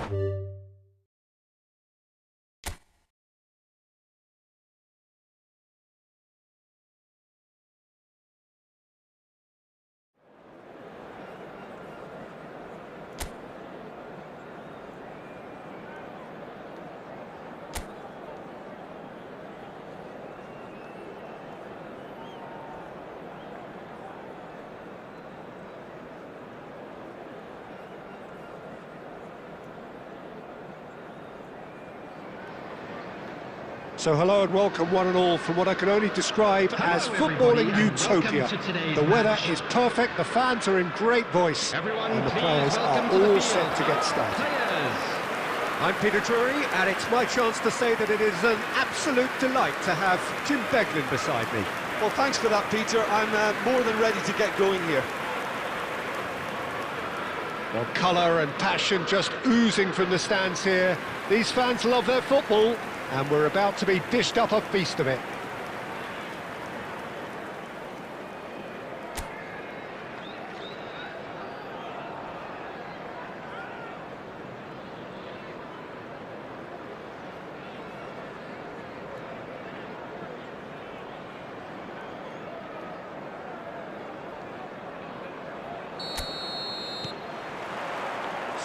So hello and welcome one and all from what I can only describe as footballing utopia. The weather is perfect, the fans are in great voice, and the players are all set to get started. I'm Peter Drury, and it's my chance to say that it is an absolute delight to have Jim Beglin beside me. Well, thanks for that, Peter. I'm more than ready to get going here. Well, colour and passion just oozing from the stands here. These fans love their football, and we're about to be dished up a feast of it.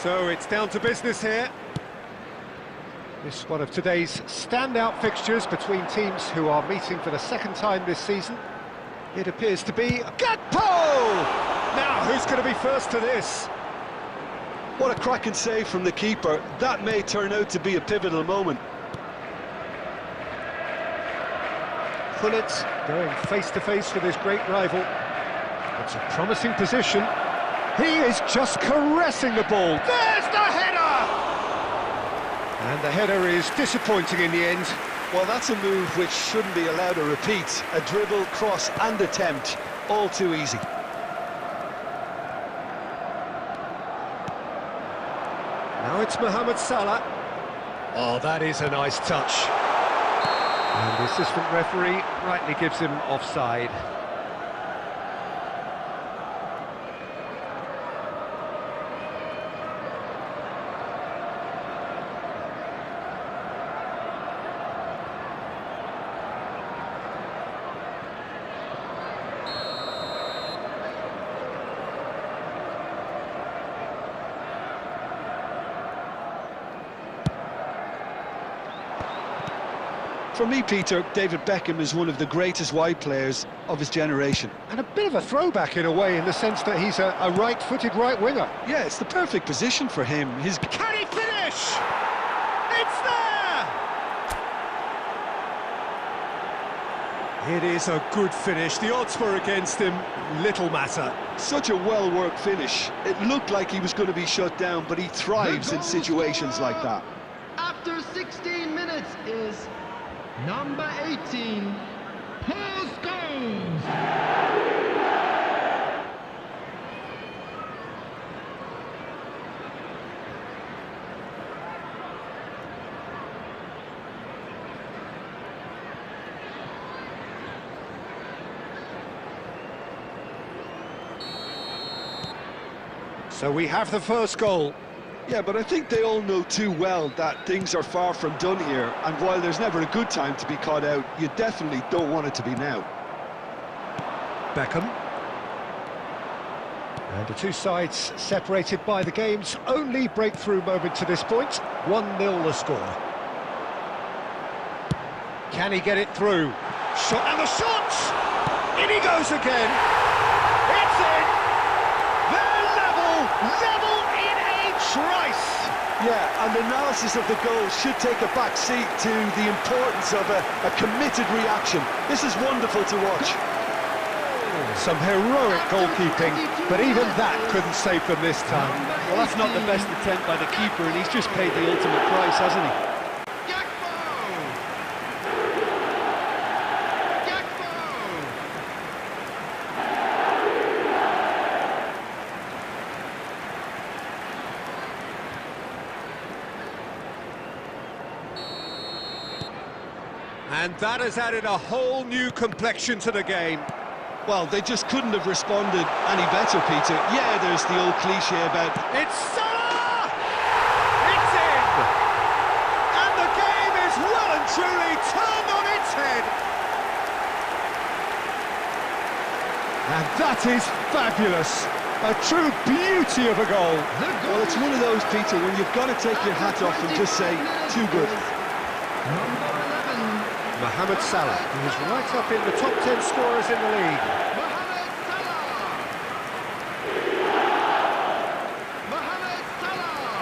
So it's down to business here. This is one of today's standout fixtures between teams who are meeting for the second time this season. It appears to be Gakpo! Now, who's going to be first to this? What a cracking save from the keeper. That may turn out to be a pivotal moment. Gullit going face-to-face with his great rival. It's a promising position. He is just caressing the ball. There's the header! And the header is disappointing in the end. Well, that's a move which shouldn't be allowed to repeat. A dribble, cross and attempt, all too easy. Now it's Mohamed Salah. Oh, that is a nice touch. And the assistant referee rightly gives him offside. For me, Peter, David Beckham is one of the greatest wide players of his generation. And a bit of a throwback in a way, in the sense that he's a right-footed right winger. Yeah, it's the perfect position for him. Can he finish? It's there! It is a good finish. The odds were against him. Little matter. Such a well-worked finish. It looked like he was going to be shut down, but he thrives in situations like that. After 16 minutes is number 18, Paul Scholes. So we have the first goal. Yeah, but I think they all know too well that things are far from done here, and while there's never a good time to be caught out, you definitely don't want it to be now. Beckham. And the two sides separated by the game's only breakthrough moment to this point. 1-0 the score. Can he get it through? Shot, and the shot! In he goes again! It's in! They're level in a trice! Yeah, and analysis of the goal should take a back seat to the importance of a committed reaction. This is wonderful to watch. Some heroic goalkeeping, but even that couldn't save them this time. Well, that's not the best attempt by the keeper, and he's just paid the ultimate price, hasn't he? And that has added a whole new complexion to the game. Well, they just couldn't have responded any better, Peter. Yeah, there's the old cliche about... It's Salah! It's That is fabulous. A true beauty of a goal. Well, it's one of those, Peter, when you've got to take your hat off and just say, too good. Number 11. Mohamed Salah, who is right up in the top 10 scorers in the league. Mohamed Salah. Mohamed Salah.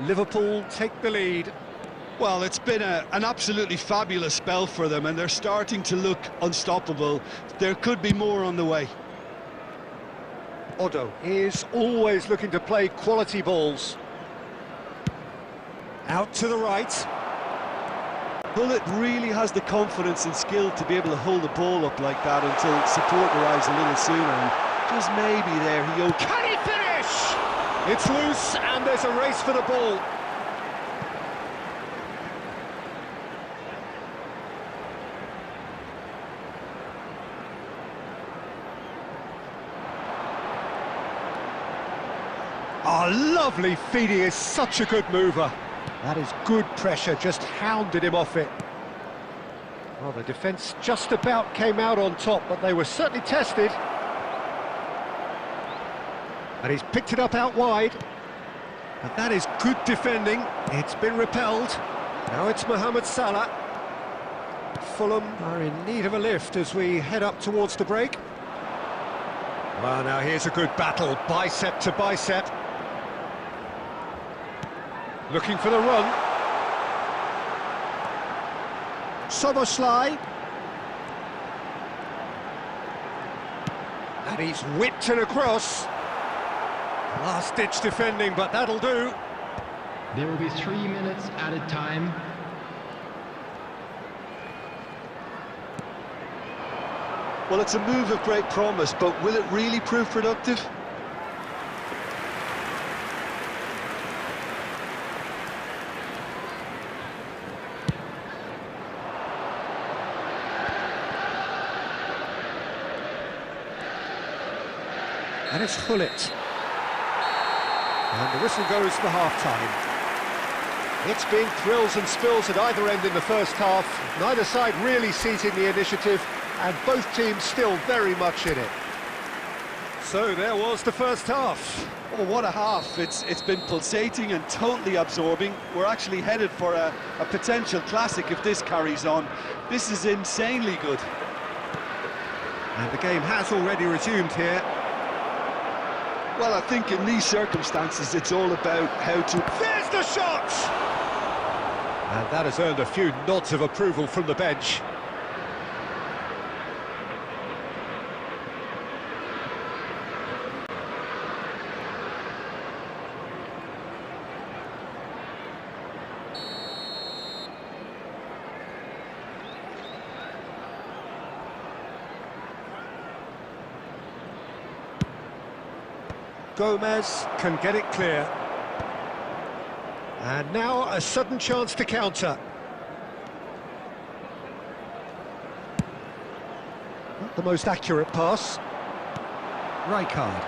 Liverpool take the lead. Well, it's been an absolutely fabulous spell for them, and they're starting to look unstoppable. There could be more on the way. Odo is always looking to play quality balls. Out to the right. Bullet really has the confidence and skill to be able to hold the ball up like that until support arrives a little sooner, and just maybe there he goes. Can he finish? It's loose and there's a race for the ball. Oh, lovely feed, he is such a good mover. That is good pressure, just hounded him off it. Well, the defence just about came out on top, but they were certainly tested. And he's picked it up out wide. But that is good defending. It's been repelled. Now it's Mohamed Salah. Fulham are in need of a lift as we head up towards the break. Well, now here's a good battle, bicep to bicep. Looking for the run. Soboslai. And he's whipped it across. Last-ditch defending, but that'll do. There will be 3 minutes added time. Well, it's a move of great promise, but will it really prove productive? And it's Hullet. And the whistle goes for half-time. It's been thrills and spills at either end in the first half. Neither side really seizing the initiative, and both teams still very much in it. So there was the first half. Oh, what a half. It's been pulsating and totally absorbing. We're actually headed for a potential classic if this carries on. This is insanely good. And the game has already resumed here. Well, I think in these circumstances, it's all about how to... There's the shot! And that has earned a few nods of approval from the bench. Gomez can get it clear. And now a sudden chance to counter. Not the most accurate pass. Rijkaard.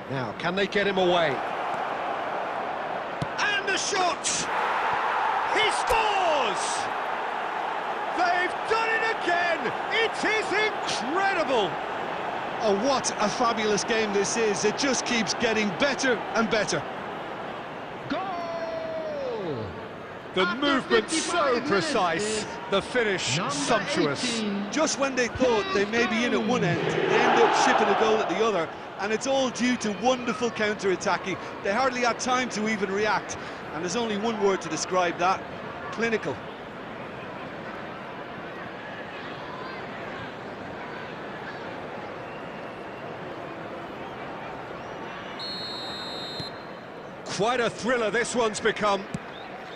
Now, can they get him away? And the shot! He scores! They've done it again! It is incredible! Oh, what a fabulous game this is. It just keeps getting better and better. Goal! The After movement 55 so minutes precise, is the finish number sumptuous. 18. Just when they thought they may be in at one end, they end up shipping a goal at the other, and it's all due to wonderful counter-attacking. They hardly had time to even react, and there's only one word to describe that: clinical. Quite a thriller this one's become.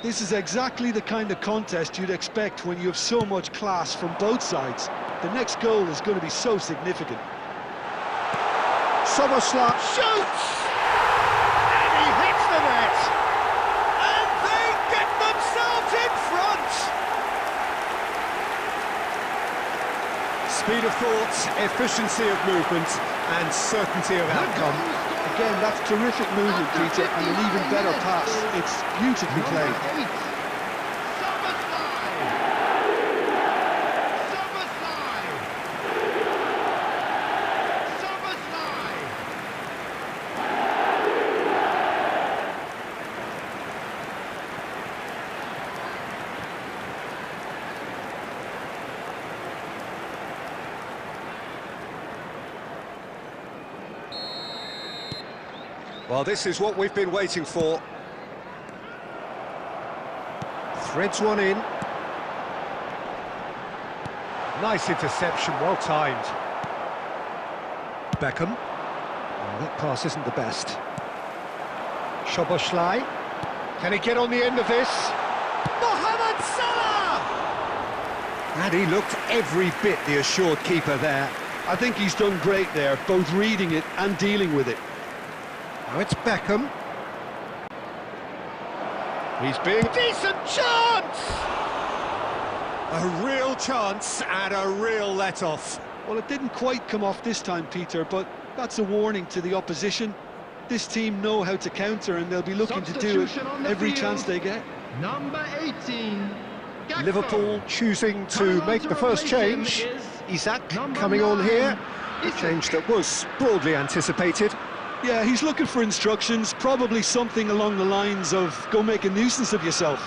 This is exactly the kind of contest you'd expect when you have so much class from both sides. The next goal is going to be so significant. Soboslai shoots! And he hits the net! And they get themselves in front! Speed of thought, efficiency of movement, and certainty of outcome. Again, that's terrific movement, Peter, and an even better pass. It's beautifully played. Well, this is what we've been waiting for. Threads one in. Nice interception, well timed. Beckham. Oh, that pass isn't the best. Szoboszlai. Can he get on the end of this? Mohamed Salah! And he looked every bit the assured keeper there. I think he's done great there, both reading it and dealing with it. Now it's Beckham. He's being... Decent chance! A real chance and a real let-off. Well, it didn't quite come off this time, Peter, but that's a warning to the opposition. This team know how to counter, and they'll be looking to do it every chance they get. Number 18, Gakpo. Liverpool choosing to make the first change. Isak coming on here. A change that was broadly anticipated. Yeah, he's looking for instructions, probably something along the lines of, go make a nuisance of yourself.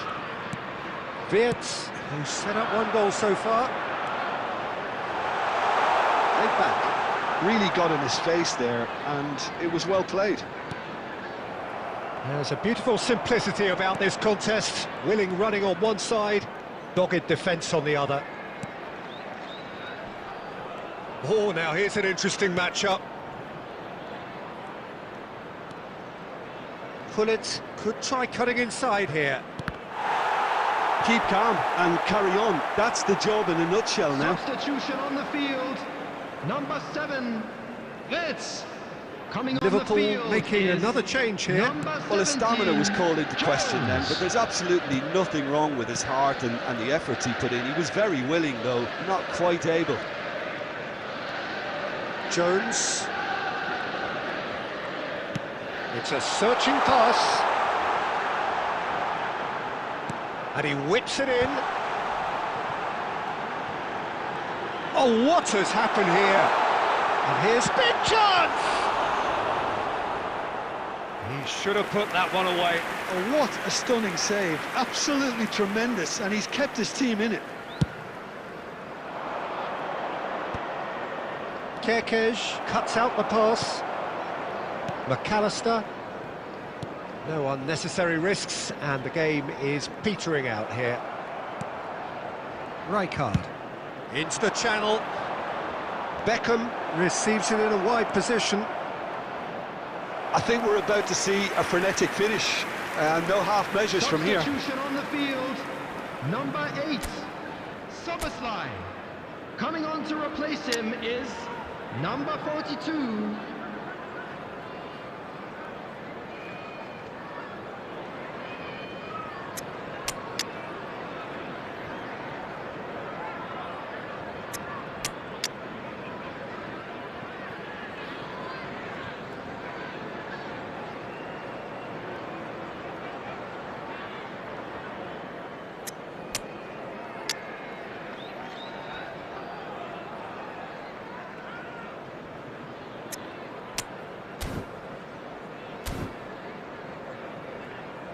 Wirtz, who's set up one goal so far. Right back. Really got in his face there, and it was well played. There's a beautiful simplicity about this contest. Willing running on one side, dogged defence on the other. Oh, now here's an interesting matchup. Pullet could try cutting inside here. Keep calm and carry on. That's the job in a nutshell now. Substitution on the field. Number 7, Wirtz. Coming Liverpool on the field making another change here. Well, his stamina was called into question then, but there's absolutely nothing wrong with his heart and the efforts he put in. He was very willing, though, not quite able. Jones. It's a searching pass. And he whips it in. Oh, what has happened here? And here's big chance! He should have put that one away. Oh, what a stunning save. Absolutely tremendous, and he's kept his team in it. Kerkez cuts out the pass. McAllister. No unnecessary risks, and the game is petering out here. Rijkaard. Into the channel. Beckham receives it in a wide position. I think we're about to see a frenetic finish. No half measures from here. Substitution on the field. Number 8, Szoboszlai. Coming on to replace him is number 42.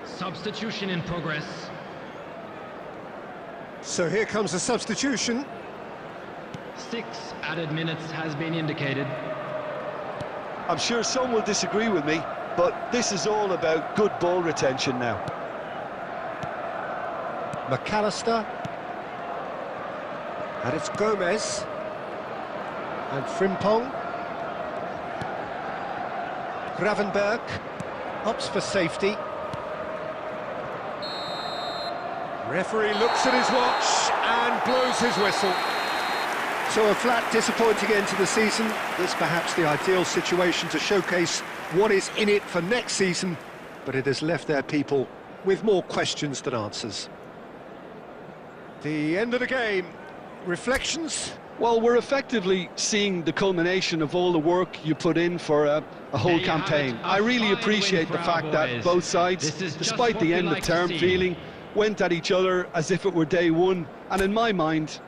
Substitution in progress. So here comes a substitution. 6 added minutes has been indicated. I'm sure some will disagree with me, but this is all about good ball retention now. McAllister. And it's Gomez. And Frimpong. Gravenberg opts for safety. Referee looks at his watch and blows his whistle. So a flat, disappointing end to the season. This perhaps the ideal situation to showcase what is in it for next season, but it has left their people with more questions than answers. The end of the game. reflections? Well, we're effectively seeing the culmination of all the work you put in for a whole campaign. I really appreciate the fact that both sides, despite the end-of-term feeling, went at each other as if it were day one. And in my mind,